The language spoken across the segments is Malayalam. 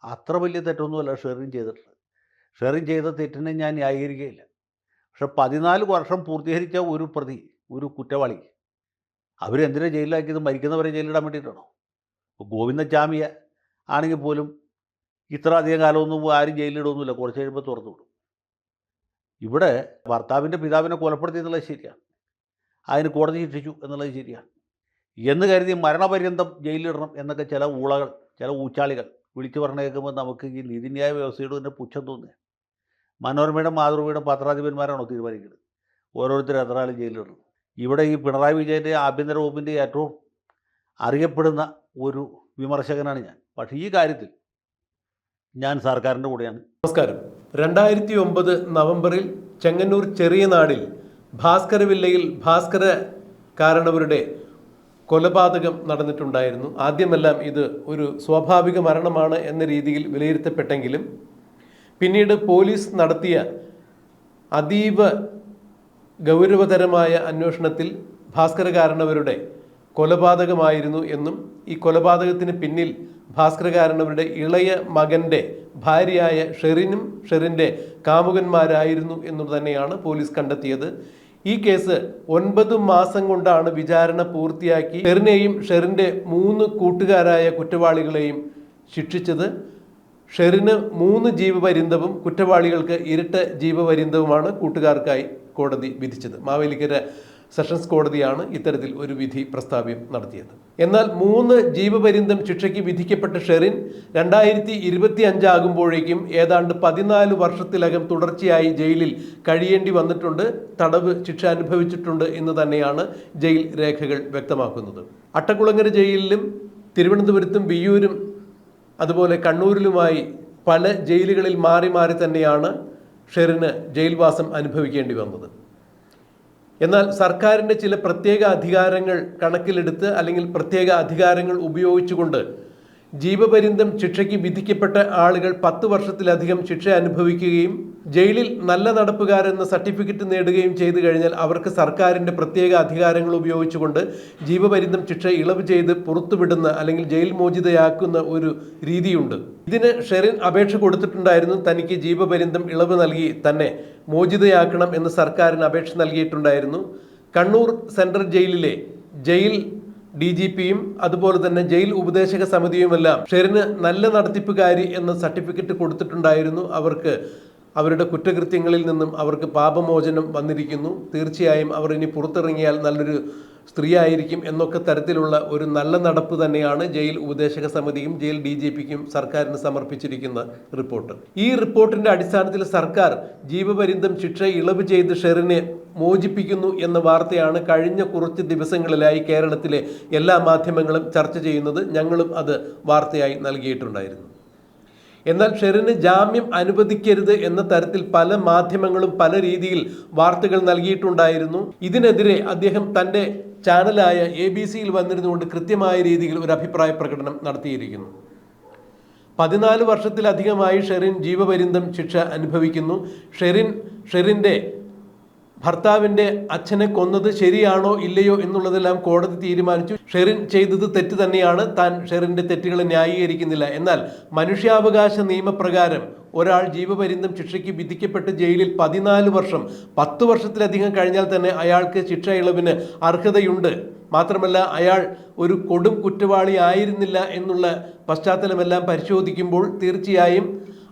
അത്ര വലിയ തെറ്റൊന്നുമല്ല ഷെറിൻ ചെയ്തിട്ടുള്ളത്. ഷെറിൻ ചെയ്ത തെറ്റിനെ ഞാൻ ന്യായീകരിക്കുകയില്ല. പക്ഷെ 14 വർഷം പൂർത്തീകരിച്ച ഒരു പ്രതി, ഒരു കുറ്റവാളി, അവരെന്തിനാ ജയിലിലാക്കിയത്? മരിക്കുന്നവരെ ജയിലിടാൻ വേണ്ടിയിട്ടാണോ? ഗോവിന്ദച്ചാമിയെ ആണെങ്കിൽ പോലും ഇത്ര അധികം കാലമൊന്നും ആരും ജയിലിലിടൊന്നുമില്ല, കുറച്ച് കഴിയുമ്പോൾ തുറന്നു വിടും. ഇവിടെ ഭർത്താവിൻ്റെ പിതാവിനെ കൊലപ്പെടുത്തി എന്നുള്ളത് ശരിയാണ്, അതിന് കോടതി ശിക്ഷിച്ചു എന്നുള്ളത് ശരിയാണ്. എന്ന് കരുതി മരണപര്യന്തം ജയിലിലിടണം എന്നൊക്കെ ചില ഊളകൾ, ചില ഊച്ചാളികൾ വിളിച്ചു പറഞ്ഞു കേൾക്കുമ്പോൾ നമുക്ക് ഈ നീതിന്യായ വ്യവസ്ഥയോട് തന്നെ പുച്ഛം തോന്നുക. മനോരമയുടെ മാതൃഭൂമിയുടെ പത്രാധിപന്മാരാണോ തീരുമാനിക്കുന്നത് ഓരോരുത്തർ എത്ര ആളും ജയിലിലിടണം? ഇവിടെ ഈ പിണറായി വിജയൻ്റെ ആഭ്യന്തര വകുപ്പിൻ്റെ ഏറ്റവും അറിയപ്പെടുന്ന ഒരു വിമർശകനാണ് ഞാൻ. പക്ഷേ ഈ കാര്യത്തിൽ ഞാൻ സർക്കാരിൻ്റെ കൂടെയാണ്. നമസ്കാരം. 2009 നവംബറിൽ ചെങ്ങന്നൂർ ചെറിയ നാടിൽ ഭാസ്കര വില്ലയിൽ ഭാസ്കര കാരണവരുടെ കൊലപാതകം നടന്നിട്ടുണ്ടായിരുന്നു. ആദ്യമെല്ലാം ഇത് ഒരു സ്വാഭാവിക മരണമാണ് എന്ന രീതിയിൽ വിലയിരുത്തപ്പെട്ടെങ്കിലും പിന്നീട് പോലീസ് നടത്തിയ അതീവ ഗൗരവതരമായ അന്വേഷണത്തിൽ ഭാസ്കര കാരണവരുടെ കൊലപാതകമായിരുന്നു എന്നും ഈ കൊലപാതകത്തിന് പിന്നിൽ ഭാസ്കര കാരണവരുടെ ഇളയ മകൻ്റെ ഭാര്യയായ ഷെറിനും ഷെറിൻ്റെ കാമുകന്മാരായിരുന്നു എന്നു തന്നെയാണ് പോലീസ് കണ്ടെത്തിയത്. ഈ കേസ് 9 മാസം കൊണ്ടാണ് വിചാരണ പൂർത്തിയാക്കി ഷെറിനെയും ഷെറിൻ്റെ 3 കൂട്ടുകാരായ കുറ്റവാളികളെയും ശിക്ഷിച്ചത്. ഷെറിന് 3 ജീവപര്യന്തവും കുറ്റവാളികൾക്ക് ഇരട്ട ജീവപര്യന്തവുമാണ് കൂട്ടുകാർക്കായി കോടതി വിധിച്ചത്. മാവേലിക്കര സെഷൻസ് കോടതിയാണ് ഇത്തരത്തിൽ ഒരു വിധി പ്രസ്താവ്യം നടത്തിയത്. എന്നാൽ 3 ജീവപര്യന്തം ശിക്ഷയ്ക്ക് വിധിക്കപ്പെട്ട ഷെറിൻ 2025 ആകുമ്പോഴേക്കും ഏതാണ്ട് 14 വർഷത്തിലകം തുടർച്ചയായി ജയിലിൽ കഴിയേണ്ടി വന്നിട്ടുണ്ട്, തടവ് ശിക്ഷ അനുഭവിച്ചിട്ടുണ്ട് എന്ന് തന്നെയാണ് ജയിൽ രേഖകൾ വ്യക്തമാക്കുന്നത്. അട്ടക്കുളങ്ങര ജയിലിലും തിരുവനന്തപുരത്തും വിയ്യൂരും അതുപോലെ കണ്ണൂരിലുമായി പല ജയിലുകളിൽ മാറി മാറി തന്നെയാണ് ഷെറിന് ജയിൽവാസം അനുഭവിക്കേണ്ടി വന്നത്. എന്നാൽ സർക്കാരിൻ്റെ ചില പ്രത്യേക അധികാരങ്ങൾ കണക്കിലെടുത്ത് അല്ലെങ്കിൽ പ്രത്യേക അധികാരങ്ങൾ ഉപയോഗിച്ചുകൊണ്ട് ജീവപര്യന്തം ശിക്ഷയ്ക്ക് വിധിക്കപ്പെട്ട ആളുകൾ 10 വർഷത്തിലധികം ശിക്ഷ അനുഭവിക്കുകയും ജയിലിൽ നല്ല നടപ്പുകാരെന്ന സർട്ടിഫിക്കറ്റ് നേടുകയും ചെയ്തു കഴിഞ്ഞാൽ അവർക്ക് സർക്കാരിൻ്റെ പ്രത്യേക അധികാരങ്ങൾ ഉപയോഗിച്ചുകൊണ്ട് ജീവപര്യന്തം ശിക്ഷ ഇളവ് ചെയ്ത് പുറത്തുവിടുന്ന അല്ലെങ്കിൽ ജയിൽ മോചിതയാക്കുന്ന ഒരു രീതിയുണ്ട്. ഇതിന് ഷെറിൻ അപേക്ഷ കൊടുത്തിട്ടുണ്ടായിരുന്നു. തനിക്ക് ജീവപര്യന്തം ഇളവ് നൽകി തന്നെ മോചിതയാക്കണം എന്ന് സർക്കാരിന് അപേക്ഷ നൽകിയിട്ടുണ്ടായിരുന്നു. കണ്ണൂർ സെൻട്രൽ ജയിലിലെ ജയിൽ DGPയും അതുപോലെ തന്നെ ജയിൽ ഉപദേശക സമിതിയുമെല്ലാം ഷെറിന് നല്ല നടത്തിപ്പുകാരി എന്ന സർട്ടിഫിക്കറ്റ് കൊടുത്തിട്ടുണ്ടായിരുന്നു. അവർക്ക് അവരുടെ കുറ്റകൃത്യങ്ങളിൽ നിന്നും അവർക്ക് പാപമോചനം വന്നിരിക്കുന്നു, തീർച്ചയായും അവർ ഇനി പുറത്തിറങ്ങിയാൽ നല്ലൊരു സ്ത്രീയായിരിക്കും എന്നൊക്കെ തരത്തിലുള്ള ഒരു നല്ല നടപ്പ് തന്നെയാണ് ജയിൽ ഉപദേശക സമിതിയും ജയിൽ DGPക്കും സർക്കാരിന് സമർപ്പിച്ചിരിക്കുന്ന റിപ്പോർട്ട്. ഈ റിപ്പോർട്ടിന്റെ അടിസ്ഥാനത്തിൽ സർക്കാർ ജീവപര്യന്തം ശിക്ഷ ഇളവ് ചെയ്ത് ഷെറിനെ മോചിപ്പിക്കുന്നു എന്ന വാർത്തയാണ് കഴിഞ്ഞ കുറച്ച് ദിവസങ്ങളിലായി കേരളത്തിലെ എല്ലാ മാധ്യമങ്ങളും ചർച്ച ചെയ്യുന്നത്. ഞങ്ങളും അത് വാർത്തയായി നൽകിയിട്ടുണ്ടായിരുന്നു. എന്നാൽ ഷെറിന് ജാമ്യം അനുവദിക്കരുത് എന്ന തരത്തിൽ പല മാധ്യമങ്ങളും പല രീതിയിൽ വാർത്തകൾ നൽകിയിട്ടുണ്ടായിരുന്നു. ഇതിനെതിരെ അദ്ദേഹം തൻ്റെ ചാനലായ ABC-യിൽ വന്നിരുന്നുകൊണ്ട് കൃത്യമായ രീതിയിൽ ഒരു അഭിപ്രായ പ്രകടനം നടത്തിയിരിക്കുന്നു. 14 വർഷത്തിലധികമായി ഷെറിൻ ജീവപര്യന്തം ശിക്ഷ അനുഭവിക്കുന്നു. ഷെറിൻ്റെ ഭർത്താവിൻ്റെ അച്ഛനെ കൊന്നത് ശരിയാണോ ഇല്ലയോ എന്നുള്ളതെല്ലാം കോടതി തീരുമാനിച്ചു. ഷെറിൻ ചെയ്തത് തെറ്റ് തന്നെയാണ്, താൻ ഷെറിൻ്റെ തെറ്റുകളെ ന്യായീകരിക്കുന്നില്ല. എന്നാൽ മനുഷ്യാവകാശ നിയമപ്രകാരം ഒരാൾ ജീവപര്യന്തം ശിക്ഷയ്ക്ക് വിധിക്കപ്പെട്ട് ജയിലിൽ 14 വർഷം 10 വർഷത്തിലധികം കഴിഞ്ഞാൽ തന്നെ അയാൾക്ക് ശിക്ഷ ഇളവിന് അർഹതയുണ്ട്. മാത്രമല്ല അയാൾ ഒരു കൊടും കുറ്റവാളി ആയിരുന്നില്ല എന്നുള്ള പശ്ചാത്തലമെല്ലാം പരിശോധിക്കുമ്പോൾ തീർച്ചയായും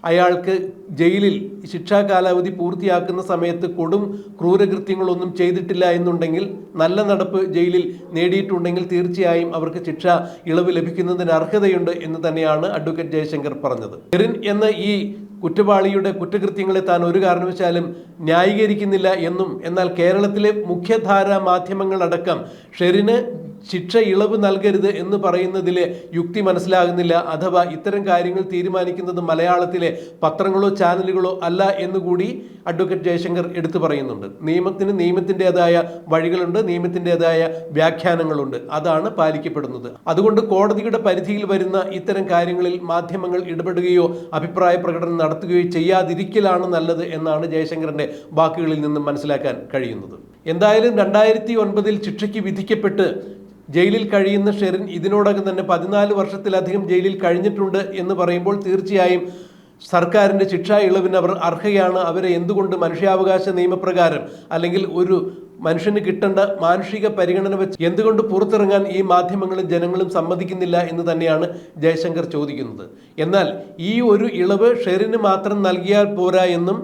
അയാൾക്ക് ജയിലിൽ ശിക്ഷാ കാലാവധി പൂർത്തിയാക്കുന്ന സമയത്ത് കൊടും ക്രൂരകൃത്യങ്ങളൊന്നും ചെയ്തിട്ടില്ല എന്നുണ്ടെങ്കിൽ, നല്ല നടപ്പ് ജയിലിൽ നേടിയിട്ടുണ്ടെങ്കിൽ തീർച്ചയായും അവർക്ക് ശിക്ഷ ഇളവ് ലഭിക്കുന്നതിന് അർഹതയുണ്ട് എന്ന് തന്നെയാണ് അഡ്വക്കേറ്റ് ജയശങ്കർ പറഞ്ഞത്. ഷെറിൻ എന്ന ഈ കുറ്റവാളിയുടെ കുറ്റകൃത്യങ്ങളെ താൻ ഒരു കാരണവശാലും ന്യായീകരിക്കുന്നില്ല എന്നും, എന്നാൽ കേരളത്തിലെ മുഖ്യധാരാ മാധ്യമങ്ങളടക്കം ഷെറിന് ശിക്ഷ ഇളവ് നൽകരുത് എന്ന് പറയുന്നതിലെ യുക്തി മനസ്സിലാകുന്നില്ല. അഥവാ ഇത്തരം കാര്യങ്ങൾ തീരുമാനിക്കുന്നത് മലയാളത്തിലെ പത്രങ്ങളോ ചാനലുകളോ അല്ല എന്നുകൂടി അഡ്വക്കേറ്റ് ജയശങ്കർ എടുത്തു പറയുന്നുണ്ട്. നിയമത്തിന് നിയമത്തിൻ്റെതായ വഴികളുണ്ട്, നിയമത്തിൻ്റെതായ വ്യാഖ്യാനങ്ങളുണ്ട്, അതാണ് പാലിക്കപ്പെടുന്നത്. അതുകൊണ്ട് കോടതിയുടെ പരിധിയിൽ വരുന്ന ഇത്തരം കാര്യങ്ങളിൽ മാധ്യമങ്ങൾ ഇടപെടുകയോ അഭിപ്രായ പ്രകടനം നടത്തുകയോ ചെയ്യാതിരിക്കലാണ് നല്ലത് എന്നാണ് ജയശങ്കറിൻ്റെ വാക്കുകളിൽ നിന്നും മനസ്സിലാക്കാൻ കഴിയുന്നത്. എന്തായാലും 2009 ശിക്ഷയ്ക്ക് വിധിക്കപ്പെട്ട് ജയിലിൽ കഴിയുന്ന ഷെറിൻ ഇതിനോടകം തന്നെ 14 വർഷത്തിലധികം ജയിലിൽ കഴിഞ്ഞിട്ടുണ്ട് എന്ന് പറയുമ്പോൾ തീർച്ചയായും സർക്കാരിൻ്റെ ശിക്ഷാ ഇളവിന് അവർ അർഹയാണ്. അവരെ എന്തുകൊണ്ട് മനുഷ്യാവകാശ നിയമപ്രകാരം അല്ലെങ്കിൽ ഒരു മനുഷ്യന് കിട്ടേണ്ട മാനുഷിക പരിഗണന വെച്ച് എന്തുകൊണ്ട് പുറത്തിറങ്ങാൻ ഈ മാധ്യമങ്ങളും ജനങ്ങളും സമ്മതിക്കുന്നില്ല എന്ന് തന്നെയാണ് ജയശങ്കർ ചോദിക്കുന്നത്. എന്നാൽ ഈ ഒരു ഇളവ് ഷെറിന് മാത്രം നൽകിയാൽ പോരാ എന്നും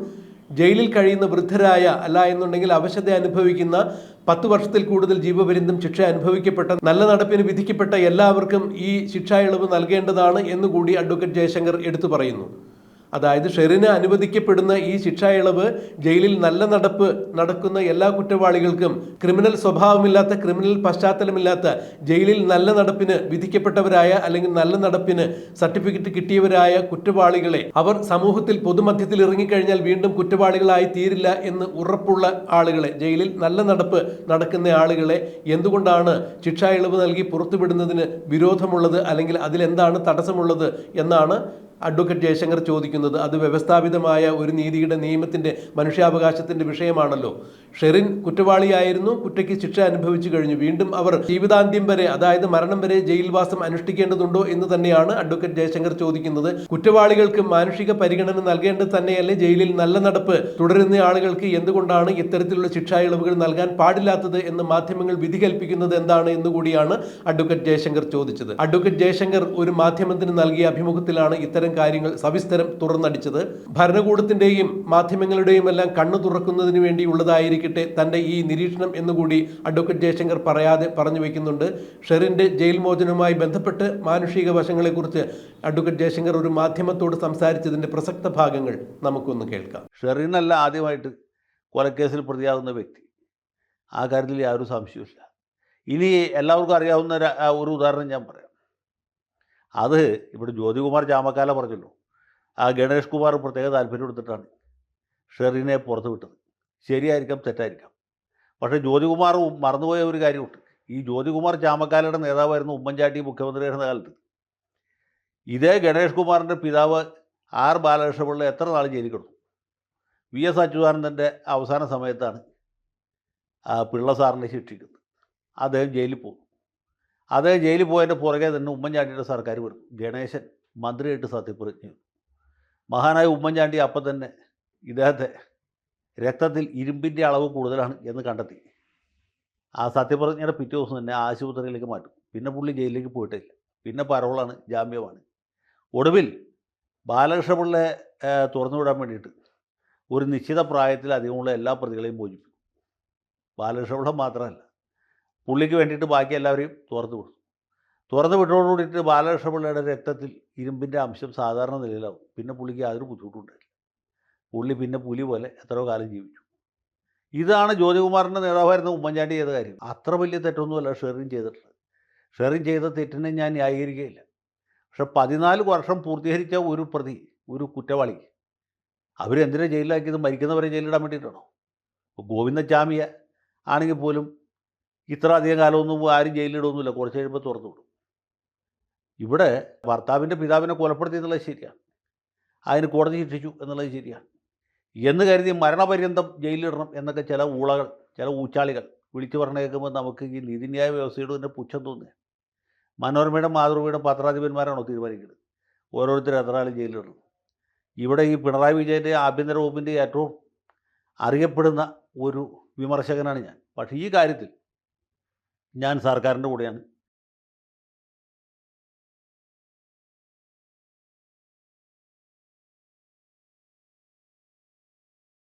ജയിലിൽ കഴിയുന്ന വൃദ്ധരായ അല്ല എന്നുണ്ടെങ്കിൽ അവശത അനുഭവിക്കുന്ന 10 വർഷത്തിൽ കൂടുതൽ ജീവപര്യന്തം ശിക്ഷ അനുഭവിക്കപ്പെട്ട നല്ല നടപ്പിന് വിധിക്കപ്പെട്ട എല്ലാവർക്കും ഈ ശിക്ഷാ ഇളവ് നൽകേണ്ടതാണ് എന്നുകൂടി അഡ്വക്കേറ്റ് ജയശങ്കർ എടുത്തു പറയുന്നു. അതായത് ഷെറിന് അനുവദിക്കപ്പെടുന്ന ഈ ശിക്ഷാ ഇളവ് ജയിലിൽ നല്ല നടപ്പ് നടക്കുന്ന എല്ലാ കുറ്റവാളികൾക്കും ക്രിമിനൽ സ്വഭാവമില്ലാത്ത ക്രിമിനൽ പശ്ചാത്തലമില്ലാത്ത ജയിലിൽ നല്ല നടപ്പിന് വിധിക്കപ്പെട്ടവരായ അല്ലെങ്കിൽ നല്ല നടപ്പിന് സർട്ടിഫിക്കറ്റ് കിട്ടിയവരായ കുറ്റവാളികളെ അവർ സമൂഹത്തിൽ പൊതുമധ്യത്തിൽ ഇറങ്ങിക്കഴിഞ്ഞാൽ വീണ്ടും കുറ്റവാളികളായി തീരില്ല എന്ന് ഉറപ്പുള്ള ആളുകളെ, ജയിലിൽ നല്ല നടപ്പ് നടക്കുന്ന ആളുകളെ എന്തുകൊണ്ടാണ് ശിക്ഷാ ഇളവ് നൽകി പുറത്തുവിടുന്നതിന് വിരോധമുള്ളത് അല്ലെങ്കിൽ അതിലെന്താണ് തടസ്സമുള്ളത് എന്നാണ് അഡ്വക്കേറ്റ് ജയശങ്കർ ചോദിക്കുന്നത്. അത് വ്യവസ്ഥാപിതമായ ഒരു നീതിയുടെ നിയമത്തിൻ്റെ മനുഷ്യാവകാശത്തിൻ്റെ വിഷയമാണല്ലോ. ഷെറിൻ കുറ്റവാളിയായിരുന്നു, കുറ്റയ്ക്ക് ശിക്ഷ അനുഭവിച്ചു കഴിഞ്ഞു. വീണ്ടും അവർ ജീവിതാന്ത്യം വരെ, അതായത് മരണം വരെ ജയിൽവാസം അനുഷ്ഠിക്കേണ്ടതുണ്ടോ എന്ന് തന്നെയാണ് അഡ്വക്കേറ്റ് ജയശങ്കർ ചോദിക്കുന്നത്. കുറ്റവാളികൾക്ക് മാനുഷിക പരിഗണന നൽകേണ്ടത് തന്നെയല്ലേ ജയിലിൽ നല്ല നടപ്പ് തുടരുന്ന ആളുകൾക്ക് എന്തുകൊണ്ടാണ് ഇത്തരത്തിലുള്ള ശിക്ഷാ ഇളവുകൾ നൽകാൻ പാടില്ലാത്തത് എന്ന് മാധ്യമങ്ങൾ വിധി കൽപ്പിക്കുന്നത് എന്താണ് എന്നുകൂടിയാണ് അഡ്വക്കേറ്റ് ജയശങ്കർ ചോദിച്ചത്. അഡ്വക്കേറ്റ് ജയശങ്കർ ഒരു മാധ്യമത്തിന് നൽകിയ അഭിമുഖത്തിലാണ് ഇത്തരം കാര്യങ്ങൾ സവിസ്തരം തുറന്നടിച്ചത്. ഭരണകൂടത്തിന്റെയും മാധ്യമങ്ങളുടെയും എല്ലാം കണ്ണു തുറക്കുന്നതിന് വേണ്ടിയുള്ളതായിരിക്കട്ടെ തന്റെ ഈ നിരീക്ഷണം എന്നുകൂടി അഡ്വക്കേറ്റ് ജയശങ്കർ പറയാതെ പറഞ്ഞു വെക്കുന്നുണ്ട്. ഷെറിന്റെ ജയിൽ മോചനവുമായി ബന്ധപ്പെട്ട് മാനുഷിക വശങ്ങളെക്കുറിച്ച് അഡ്വക്കേറ്റ് ജയശങ്കർ ഒരു മാധ്യമത്തോട് സംസാരിച്ചതിന്റെ പ്രസക്ത ഭാഗങ്ങൾ നമുക്കൊന്ന് കേൾക്കാം. ഷെറിനല്ല ആദ്യമായിട്ട് കൊലക്കേസിൽ പ്രതിയാകുന്ന വ്യക്തി, ആ കാര്യത്തിൽ യാതൊരു സംശയവുമില്ല. ഇനി എല്ലാവർക്കും അറിയാവുന്ന ഒരു ഉദാഹരണം ഞാൻ പറയാം. അത് ഇവിടെ ജ്യോതികുമാർ ചാമക്കാല പറഞ്ഞല്ലോ, ആ ഗണേഷ് കുമാർ പ്രത്യേക താല്പര്യം എടുത്തിട്ടാണ് ഷെറിനെ പുറത്ത് വിട്ടത്. ശരിയായിരിക്കാം, തെറ്റായിരിക്കാം. പക്ഷേ ജ്യോതികുമാർ മറന്നുപോയ ഒരു കാര്യമുണ്ട്. ഈ ജ്യോതികുമാർ ചാമക്കാലയുടെ നേതാവായിരുന്നു ഉമ്മൻചാണ്ടി മുഖ്യമന്ത്രിയായിരുന്ന കാലത്ത്. ഇതേ ഗണേഷ് കുമാറിൻ്റെ പിതാവ് ആർ ബാലകൃഷ്ണപിള്ള എത്ര നാൾ ജയിലിൽ കിടന്നു. വി എസ് അച്യുതാനന്ദൻ്റെ അവസാന സമയത്താണ് പിള്ള സാറിനെ ശിക്ഷിക്കുന്നത്. അദ്ദേഹം ജയിലിൽ പോകും. അദ്ദേഹം ജയിലിൽ പോയതിൻ്റെ പുറകെ തന്നെ ഉമ്മൻചാണ്ടിയുടെ സർക്കാർ വരും. ഗണേശൻ മന്ത്രിയായിട്ട് സത്യപ്രതിജ്ഞ ചെയ്തു. മഹാനായ ഉമ്മൻചാണ്ടി അപ്പം തന്നെ ഇദ്ദേഹത്തെ രക്തത്തിൽ ഇരുമ്പിൻ്റെ അളവ് കൂടുതലാണ് എന്ന് കണ്ടെത്തി. ആ സത്യപ്രതിജ്ഞയുടെ പിറ്റേ ദിവസം തന്നെ ആശുപത്രിയിലേക്ക് മാറ്റും. പിന്നെ പുള്ളി ജയിലിലേക്ക് പോയിട്ടില്ല. പിന്നെ പരോളാണ്, ജാമ്യമാണ്. ഒടുവിൽ ബാലകൃഷ്ണപിള്ളയെ തുറന്നുവിടാൻ വേണ്ടിയിട്ട് ഒരു നിശ്ചിത പ്രായത്തിൽ അധികമുള്ള എല്ലാ പ്രതികളെയും മോചിപ്പിക്കും. ബാലകൃഷ്ണപിള്ള മാത്രമല്ല, പുള്ളിക്ക് വേണ്ടിയിട്ട് ബാക്കി എല്ലാവരെയും തുറന്നു വിടും. തുറന്നു വിട്ടോടുകൂടിയിട്ട് ബാലകൃഷ്ണപിള്ളയുടെ രക്തത്തിൽ ഇരുമ്പിൻ്റെ അംശം സാധാരണ നിലയിലാവും. പിന്നെ പുള്ളിക്ക് യാതൊരു ബുദ്ധിമുട്ടുണ്ടായില്ല. പുള്ളി പിന്നെ പുലി പോലെ എത്രയോ കാലം ജീവിച്ചു. ഇതാണ് ജ്യോതികുമാറിൻ്റെ നേതാവായിരുന്ന ഉമ്മൻചാണ്ടി ചെയ്ത കാര്യം. അത്ര വലിയ തെറ്റൊന്നുമല്ല ഷെറിൻ ചെയ്തിട്ടുള്ളത്. ഷെറിൻ ചെയ്ത തെറ്റിനെ ഞാൻ ന്യായീകരിക്കുകയില്ല. പക്ഷെ 14 വർഷം പൂർത്തീകരിച്ച ഒരു പ്രതി, ഒരു കുറ്റവാളി, അവരെന്തിനാ ജയിലിലാക്കിയത്? മരിക്കുന്നവരെ ജയിലിടാൻ വേണ്ടിയിട്ടാണോ? ഗോവിന്ദചാമിയെ ആണെങ്കിൽ പോലും ഇത്ര അധികം കാലമൊന്നും ആരും ജയിലിടൊന്നുമില്ല. കുറച്ച് കഴിയുമ്പോൾ തുറന്നു വിടും. ഇവിടെ ഭർത്താവിൻ്റെ പിതാവിനെ കൊലപ്പെടുത്തി എന്നുള്ളത് ശരിയാണ്, അതിന് കോടതി ശിക്ഷിച്ചു എന്നുള്ളത് ശരിയാണ്. എന്ന് കരുതി മരണപര്യന്തം ജയിലിടണം എന്നൊക്കെ ചില ഊളകൾ, ചില ഊച്ചാളികൾ വിളിച്ചു പറഞ്ഞേക്കുമ്പോൾ നമുക്ക് ഈ നീതിന്യായ വ്യവസ്ഥയുടെ തന്നെ പുച്ഛം തോന്നുക. മനോരമയുടെ മാതൃഭൂമിയുടെ പത്രാധിപന്മാരാണോ തീരുമാനിക്കുന്നത് ഓരോരുത്തരും എത്ര ആളും ജയിലിടണം? ഇവിടെ ഈ പിണറായി വിജയൻ്റെ ആഭ്യന്തര വകുപ്പിൻ്റെ ഏറ്റവും അറിയപ്പെടുന്ന ഒരു വിമർശകനാണ് ഞാൻ. പക്ഷേ ഈ കാര്യത്തിൽ ഞാൻ സർക്കാരിൻ്റെ കൂടെയാണ്.